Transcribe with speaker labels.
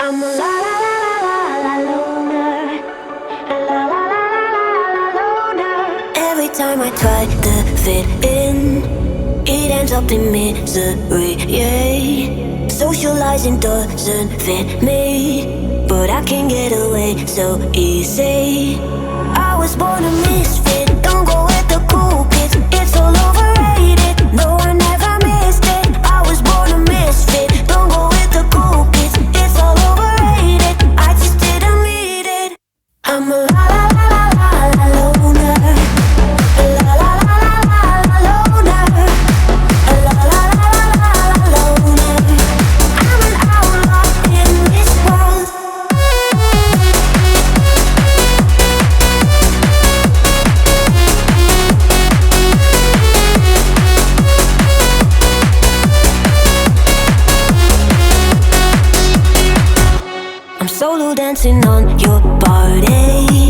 Speaker 1: I'm a la la la la la la loner. A la la la la la la loner. Every time I try to fit in, it ends up in misery, yeah. Socializing doesn't fit me, but I can get away so easy. I was born a misfit, don't go with the cool kids. It's all overrated, no I never missed it. I was born a misfit, don't go with the cool kids. It's all overrated, I just didn't need it. I'm a la la la la la la loner. A la la la la la la loner. A la la la la la la loner. I'm an outlaw in this world. I'm solo dancing on your body.